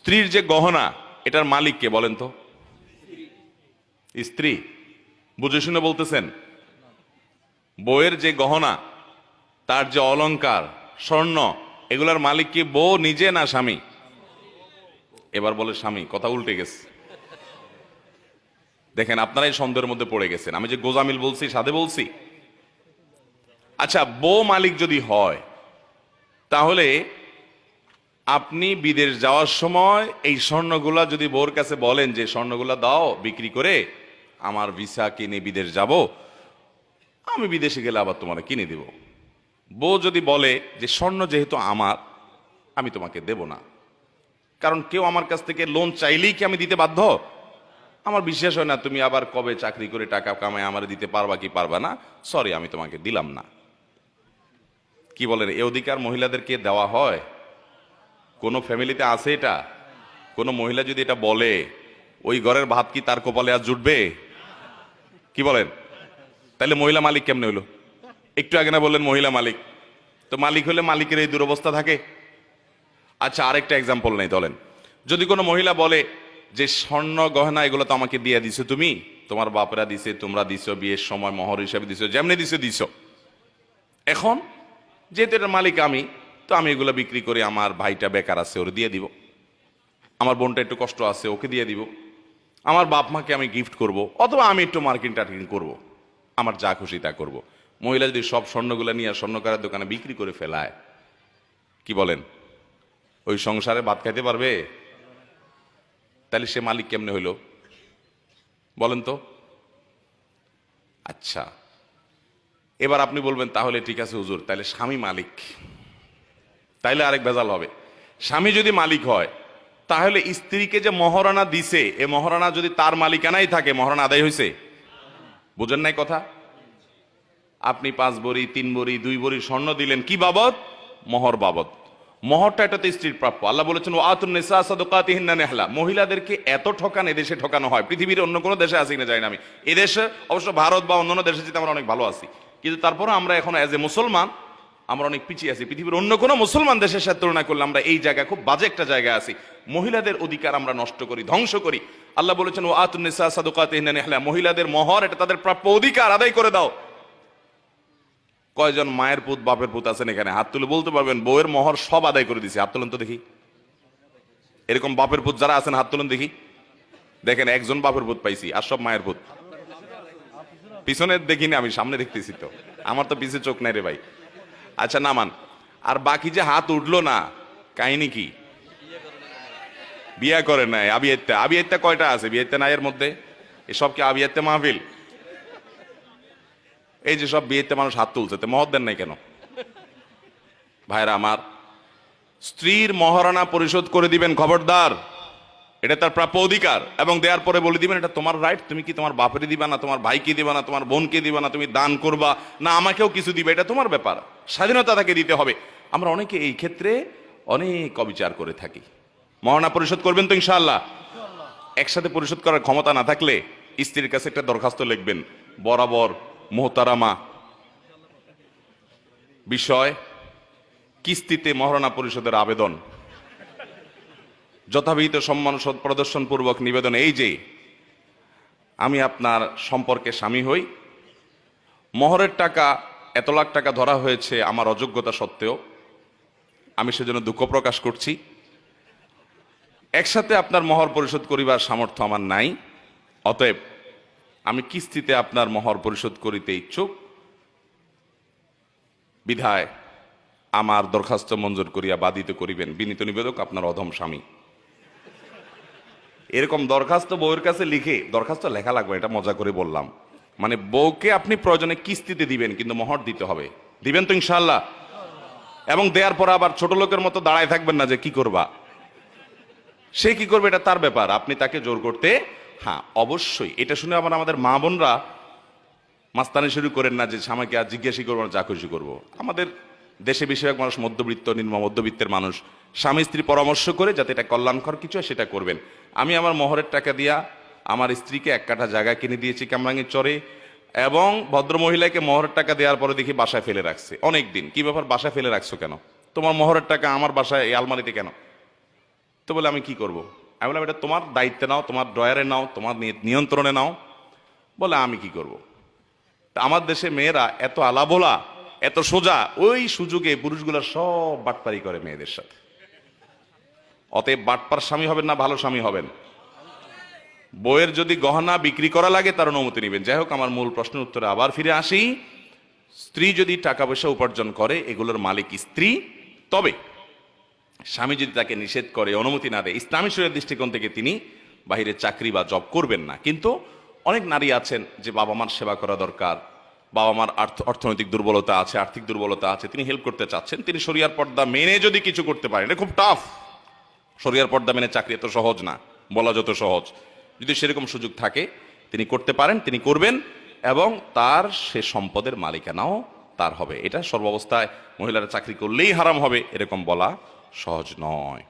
স্ত্রীর যে গহনা এটার মালিক কে বলেন তো? স্ত্রী। বুঝে শুনে বলতেছেন? বউয়ের যে গহনা, তার যে অলংকার, স্বর্ণ, এগুলার মালিক কি বউ নিজে না স্বামী? এবার বলে স্বামী। কথা উল্টে গেছে। দেখেন, আপনারাই সন্দেহের মধ্যে পড়ে গেছেন। আমি যে গোজামিল বলছি সাধে বলছি? আচ্ছা, বউ মালিক যদি হয়, তাহলে আপনি বিদেশ যাওয়ার সময় এই স্বর্ণগুলা যদি বউর কাছে বলেন যে স্বর্ণগুলা দাও বিক্রি করে, আমার ভিসা কিনে বিদেশ যাব, আমি বিদেশে গেলে আবার তোমার কিনে দিব। বউ যদি বলে যে স্বর্ণ যেহেতু আমার, আমি তোমাকে দেব না, কারণ কেউ আমার কাছ থেকে লোন চাইলেই কি আমি দিতে বাধ্য? আমার বিশ্বাস হয় না তুমি আবার কবে চাকরি করে টাকা কামায় আমার দিতে পারবা কি পারবা না, সরি আমি তোমাকে দিলাম না। কি বলেন, এ অধিকার মহিলাদেরকে দেওয়া হয়? কোন ফ্যামিলিতে আছে এটা? কোন মহিলা যদি এটা বলে, ওই ঘরের ভাত কি তার কপালে আর জুটবে? কি বলেন? তাহলে মহিলা মালিক কেমনে হইলো? একটু আগে না বললেন মহিলা মালিক? তো মালিক হলে মালিকের এই দুরবস্থা থাকে? আচ্ছা, আরেকটা এক্সাম্পল নেই, বলেন যদি কোনো মহিলা বলে যে স্বর্ণ গহনা এগুলো তো আমাকে দিয়ে দিছো তুমি, তোমার বাপেরা দিছে, তোমরা দিছো, বিয়ের সময় মহর হিসাবে দিছো, যেমনি দিছো দিছো, এখন যেহেতু এটার মালিক আমি, তো আমি এগুলো বিক্রি করে আমার ভাইটা বেকার আছে ওর দিয়ে দিব, আমার বোনটা একটু কষ্ট আছে ওকে দিয়ে দিব, আমার বাপ মাকে আমি গিফট করব, অথবা আমি একটু মার্কিং টার্কিং করবো, আমার যা খুশি তা করব। মহিলা যদি সব স্বর্ণগুলো নিয়ে স্বর্ণকারের দোকানে বিক্রি করে ফেলায়, কি বলেন, ওই সংসারে ভাত খাইতে পারবে? তাহলে সে মালিক কেমনে হইল বলেন তো? আচ্ছা, এবার আপনি বলবেন তাহলে ঠিক আছে হুজুর, তাহলে স্বামী মালিক। তাইলে আরেক ভেজাল হবে। স্বামী যদি মালিক হয়, তাহলে স্ত্রীকে যে মহারণা দিছে, এ মহারণা যদি তার মালিকানাই থাকে, মহারণা আদায় হয়েছে? বুঝেন নাই কথা? আপনি 5 ভরি 3 ভরি 2 ভরি স্বর্ণ দিলেন, কি বাবদ? মোহর বাবদ। মোহরটা এটাতে স্ত্রীর প্রাপ্য। আল্লাহ বলেছেন ওয়াতুন নিসা সাদকাতিহিন্না নিহলা। মহিলাদেরকে এত ঠকান এদেশে ঠকানো হয়, পৃথিবীর অন্য কোনো দেশে আছে কিনা জানি না আমি। এদেশে অবশ্য ভারত বা অন্যান্য দেশে যেতে আমরা অনেক ভালো আছি, কিন্তু তারপরে আমরা এখন অ্যাজ এ মুসলমান আমরা অনেক পিছিয়ে আছি। পৃথিবীর অন্য কোনো মুসলমান দেশের সাথে তুলনা করলে আমরা এই জায়গায় খুব বাজে একটা জায়গায় আছি। মহিলাদের অধিকার আমরা নষ্ট করি, ধ্বংস করি। আল্লাহ বলেছেন ওয়াতুন নিসা সাদকাতিহিন্না নিহলা, মহিলাদের মোহর এটা তাদের প্রাপ্য অধিকার, আদায় করে দাও। কয়জন মায়ের পুত বাপের পুত আছেন এখানে? হাত তুলে বলতে পারবেন বউয়ের মোহর সব আদায় করে দিছে? হাত তুলেন তো দেখি। এরকম বাপের পুত যারা আছেন হাত তুলেন দেখি। দেখেন, একজন বাপের পুত পাইছি, আর সব মায়ের পুত। পিছনে দেখিনি আমি, সামনে দেখতেছি তো, আমার তো পিছে চোখ নাই রে ভাই। আচ্ছা নামান। আর বাকি যে হাত উঠলো না, কাহিনী কি? বিয়া করে নাই। আবিয়াত্তা, আবিয়াত্তা কয়টা আছে? বিয়াত্তা নাই এর মধ্যে? এসব কি আবিয়াত্তা মাহফিল? এই যে সব বিয়েতে মানুষ হাত তুলছে, মহর দেন নাই কেন? ভাইরা আমার, স্ত্রীর মহারণা পরিশোধ করে দিবেন, খবরদার। এটা তার প্রাপ্য অধিকার, এবং দেওয়ার পরে বলে দিবেন এটা তোমার রাইট। তুমি কি তোমার বাপেরই দিবা না, তোমার ভাইকে দিবা না, তোমার বোনকে দিবা না, তুমি দান করবা না আমাকেও কিছু দিবে, এটা তোমার ব্যাপার। স্বাধীনতা তাকে দিতে হবে। আমরা অনেকে এই ক্ষেত্রে অনেক অবিচার করে থাকি। মহারণা পরিশোধ করবেন তো ইনশাআল্লাহ? একসাথে পরিশোধ করার ক্ষমতা না থাকলে স্ত্রীর কাছে একটা দরখাস্ত লিখবেন, বরাবর মোহতারামা, বিষয় কিস্তিতে মহারণা পরিশোধের আবেদন, যথাবিহিত সম্মান প্রদর্শন পূর্বক নিবেদন, এই যে আমি আপনার সম্পর্কে স্বামী হই, মোহরের টাকা এত লাখ টাকা ধরা হয়েছে আমার অযোগ্যতা সত্ত্বেও, আমি সেজন্য দুঃখ প্রকাশ করছি। একসাথে আপনার মোহর পরিশোধ করিবার সামর্থ্য আমার নাই, অতএব আমি কিস্তিতে আপনার মোহর পরিশোধ করিতে ইচ্ছুক, বিধায় আমার দরখাস্ত মঞ্জুর করিয়া বাধিত করিবেন, বিনীত নিবেদক আপনার অধম স্বামী। এরকম দরখাস্ত বউয়ের কাছে লিখে, দরখাস্ত লেখা লাগবে, এটা মজা করে বললাম, মানে বউকে আপনি প্রয়োজনে কিস্তিতে দিবেন, কিন্তু মোহর দিতে হবে। দিবেন তো ইনশাআল্লাহ? এবং দেওয়ার পর আবার ছোট লোকের মতো দাঁড়ায় থাকবেন না যে কি করবা, সে কি করবে এটা তার ব্যাপার, আপনি তাকে জোর করতে, হ্যাঁ অবশ্যই। এটা শুনে আবার আমাদের মা বোনরা মাস্তানি শুরু করেন না যে স্বামীকে আর জিজ্ঞাসা করবো না, যা খুশি করবো। আমাদের দেশে বেশিরভাগ মানুষ মধ্যবিত্ত, নিম্ন মধ্যবিত্তের মানুষ। স্বামী স্ত্রী পরামর্শ করে যাতে এটা কল্যাণকর কিছু হয় সেটা করবেন। আমি আমার মোহরের টাকা দিয়া আমার স্ত্রীকে 1 কাঠা জায়গা কিনে দিয়েছি কামরাঙ্গীর চরে, এবং ভদ্র মহিলাকে মোহরের টাকা দেওয়ার পরে দেখি বাসায় ফেলে রাখছে অনেক দিন। কি ব্যাপার, বাসায় ফেলে রাখছো কেন? তোমার মোহরের টাকা আমার বাসায় এই আলমারিতে কেন? তো বলে আমি কি করব? আমি বললাম এটা তোমার দায়িত্বে নাও, তোমার ড্রয়ারে নাও, তোমার নিয়ন্ত্রণে নাও। বলে আমি কি করব? তা আমার দেশে মেয়েরা এত আলাভোলা, এত সোজা, ওই সুযোগে পুরুষগুলা সব বাটপারি করে মেয়েদের সাথে। অতএব বাটপার স্বামী হবেন না ভালো স্বামী হবেন? বইয়ের যদি গহনা বিক্রি করা লাগে তার অনুমতি নেবেন। যাই হোক, আমার মূল প্রশ্নের উত্তরে আবার ফিরে আসি। স্ত্রী যদি টাকা পয়সা উপার্জন করে, এগুলোর মালিক স্ত্রী। তবে স্বামী যদি তাকে নিষেধ করে, অনুমতি না দেয়, ইসলামী শরীয়তের দৃষ্টিকোণ থেকে তিনি বাইরে চাকরি বা জব করবেন না। কিন্তু অনেক নারী আছেন যে বাবা মার সেবা করা দরকার, বাবা মার অর্থনৈতিক দুর্বলতা আছে, আর্থিক দুর্বলতা আছে, তিনি হেল্প করতে চাচ্ছেন, তিনি শরিয়ার পর্দা মেনে যদি কিছু করতে পারেন, এটা খুব টাফ। শরিয়ার পর্দা মেনে চাকরি এত সহজ না, বলা যত সহজ। যদি সেরকম সুযোগ থাকে তিনি করতে পারেন, তিনি করবেন, এবং তার সে সম্পদের মালিকানাও তার হবে। এটা সর্বাবস্থায় মহিলারা চাকরি করলেই হারাম হবে এরকম বলা সহজ নয়।